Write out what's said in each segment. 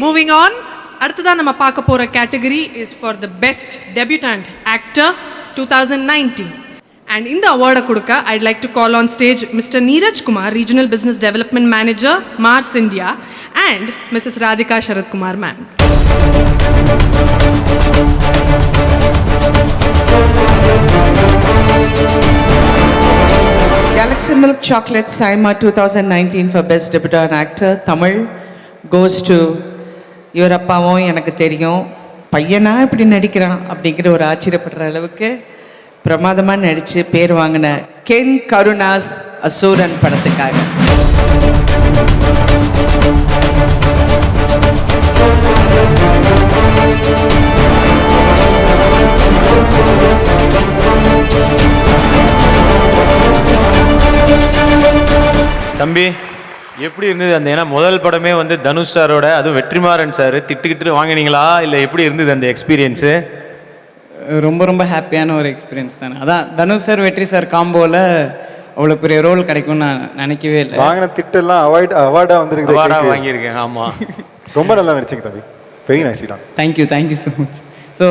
Moving on. அடுத்ததான் நம்ம பார்க்க போற category is for the best debutant actor 2019. And in the award கொடுக்க I'd like to call on stage Mr. Neeraj Kumar, Regional Business Development Manager, Mars India, and Mrs. Radhika Sharad Kumar ma'am. Galaxy Milk Chocolate Saima 2019 for Best Debutant Actor Tamil goes to இவர் அப்பாவும் எனக்கு தெரியும், பையனா இப்படி நடிக்கிறான் அப்படிங்கிற ஒரு ஆச்சரியப்படுற அளவுக்கு பிரமாதமாக நடித்து பேர் வாங்கின கென் கருணாஸ் அசூரன் படத்துக்காக. தம்பி எப்படி இருந்தது அந்த, ஏன்னா முதல் படமே வந்து தனுஷ் சாரோட, அதுவும் வெற்றிமாறன் சார் திட்டுக்கிட்டு வாங்கினீங்களா இல்லை எப்படி இருந்தது அந்த எக்ஸ்பீரியன்ஸு? ரொம்ப ரொம்ப ஹாப்பியான ஒரு எக்ஸ்பீரியன்ஸ் தானே. அதான் தனுஷ் சார் வெற்றி சார் காம்போவில் அவ்வளோ பெரிய ரோல் கிடைக்கும்னு நான் நினைக்கவே இல்லை. வாங்கின திட்டெல்லாம் அவார்டாக வந்துருக்கு, அவார்டாக வாங்கியிருக்கேன். ஆமாம், ரொம்ப நல்லா நடிச்சிங்க தம்பி. Very nice. Thank you so much. So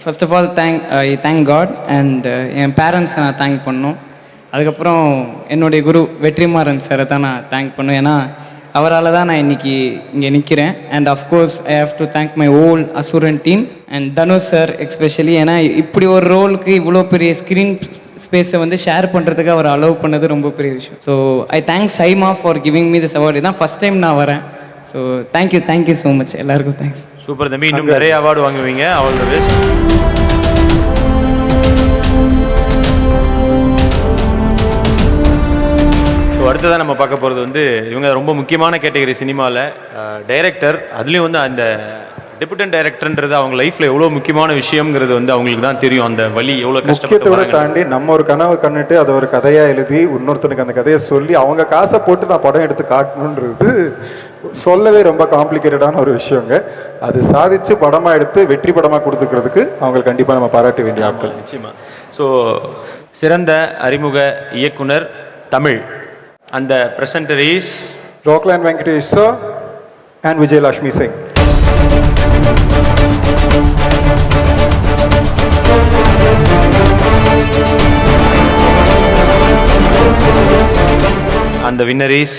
first of all thank God and என் பேரண்ட்ஸை நான் தேங்க் பண்ணணும். அதுக்கப்புறம் என்னுடைய குரு வெற்றிமாறன் சாரை தான் நான் தேங்க் பண்ணுவேன். ஏன்னா அவரால் தான் நான் இன்றைக்கி இங்கே நிற்கிறேன். And of course I have to thank my whole Asuran team and Dhanush sir especially. ஏன்னா இப்படி ஒரு ரோலுக்கு இவ்வளோ பெரிய ஸ்க்ரீன் ஸ்பேஸை வந்து ஷேர் பண்ணுறதுக்கு அவர் அலோவ் பண்ணது ரொம்ப பெரிய விஷயம். So I thank SIMA for giving me this award. இதுதான் ஃபஸ்ட் டைம் நான் வரேன். ஸோ தேங்க்யூ ஸோ மச் எல்லாருக்கும். தேங்க்ஸ். சூப்பர் தம்பி, இன்னும் நிறைய அவார்டு வாங்குவீங்க. அவங்களோட அடுத்ததான் நம்ம பார்க்க போகிறது வந்து இவங்க ரொம்ப முக்கியமான கேட்டகரி சினிமாவில் டைரக்டர். அதுலேயும் வந்து அந்த டெபியூட்டன்ட் டைரக்டர்ன்றது அவங்க லைஃப்பில் எவ்வளோ முக்கியமான விஷயங்கிறது வந்து அவங்களுக்கு தான் தெரியும். அந்த வழி எவ்வளோ முக்கியத்தோட தாண்டி நம்ம ஒரு கனவு கண்டுட்டு அதை ஒரு கதையாக எழுதி இன்னொருத்தனுக்கு அந்த கதையை சொல்லி அவங்க காசை போட்டு நான் படம் எடுத்து காட்டணுன்றது சொல்லவே ரொம்ப காம்ப்ளிகேட்டடான ஒரு விஷயங்க. அது சாதித்து படமாக எடுத்து வெற்றி படமாக கொடுத்துக்கிறதுக்கு அவங்களுக்கு கண்டிப்பாக நம்ம பாராட்ட வேண்டிய ஆட்கள். நிச்சயமாக. ஸோ சிறந்த அறிமுக இயக்குனர் Tamil. And the presenter is Rockland Venkatesh sir and Vijay Lakshmi Singh. And the winner is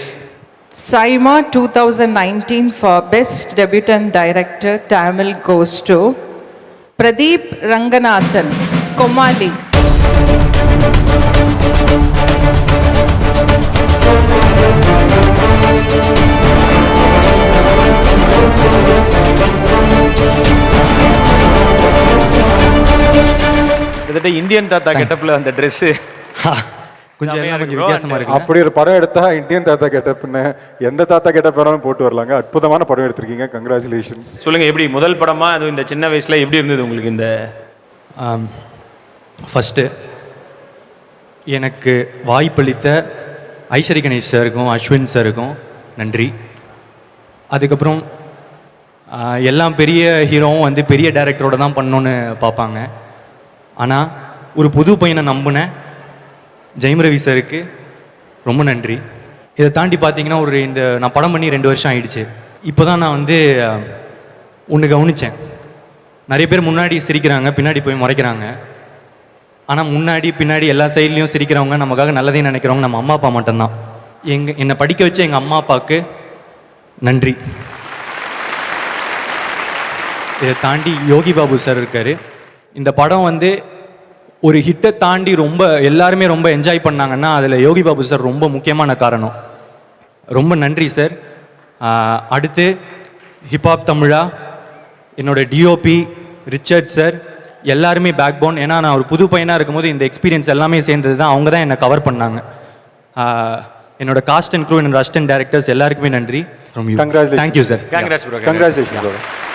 Saima 2019 for Best Debutant Director Tamil goes to Pradeep Ranganathan, Komali. Indian தாத்தா கெட்டப்ல அந்த ட்ரெஸ் கொஞ்சம் வித்தியாசமா இருக்கு. அப்படி ஒரு படம் எடுத்தா இந்தியன் தாத்தா கெட்டப்னு எந்த தாத்தா கெட்டப் வேணாலும் போட்டு வரலாங்க. அற்புதமான படம் எடுத்திருக்கீங்க, கங்க்ராச்சுலேஷன்ஸ். சொல்லுங்க, எப்படி முதல் படமா அது இந்த சின்ன வயசுல எப்படி இருந்தது உங்களுக்கு? இந்த ஃபஸ்ட்டு எனக்கு வாய்ப்பளித்த ஐஸ்வரி கணேஷ் சாருக்கும் அஸ்வின் சாருக்கும் நன்றி. அதுக்கப்புறம் எல்லாம் பெரிய ஹீரோவும் வந்து பெரிய டைரக்டரோட தான் பண்ணணுன்னு பார்ப்பாங்க. ஆனால் ஒரு புது பையனை நம்பின ஜெயம் ரவி சாருக்கு ரொம்ப நன்றி. இதை தாண்டி பார்த்தீங்கன்னா நான் படம் பண்ணி 2 வருஷம் ஆயிடுச்சு. இப்போ தான் நான் வந்து ஒன்று கவனித்தேன். நிறைய பேர் முன்னாடி சிரிக்கிறாங்க, பின்னாடி போய் முறைக்கிறாங்க. ஆனால் முன்னாடி பின்னாடி எல்லா சைட்லேயும் சிரிக்கிறவங்க, நமக்காக நல்லதே நினைக்கிறவங்க நம்ம அம்மா அப்பா மட்டும்தான். என்னை படிக்க வச்ச எங்கள் அம்மா அப்பாவுக்கு நன்றி. இதை தாண்டி யோகி பாபு சார் இருக்கார். இந்த படம் வந்து ஒரு ஹிட்டை தாண்டி ரொம்ப எல்லாருமே ரொம்ப என்ஜாய் பண்ணாங்கன்னா அதில் யோகி பாபு சார் ரொம்ப முக்கியமான காரணம். ரொம்ப நன்றி சார். அடுத்து ஹிப்ஹாப் தமிழா என்னோட டிஓபி ரிச்சர்ட் சார் எல்லாருமே பேக் போன். ஏன்னா நான் ஒரு புது பையனாக இருக்கும்போது இந்த எக்ஸ்பீரியன்ஸ் எல்லாமே சேர்ந்தது தான். அவங்க தான் என்னை கவர் பண்ணாங்க. என்னோட காஸ்ட் அண்ட் க்ரூ, என்னோட அசிஸ்டன்ட் டைரக்டர்ஸ் எல்லாருக்குமே நன்றி. Congratulations. Thank you sir. Congratulations. Congratulations.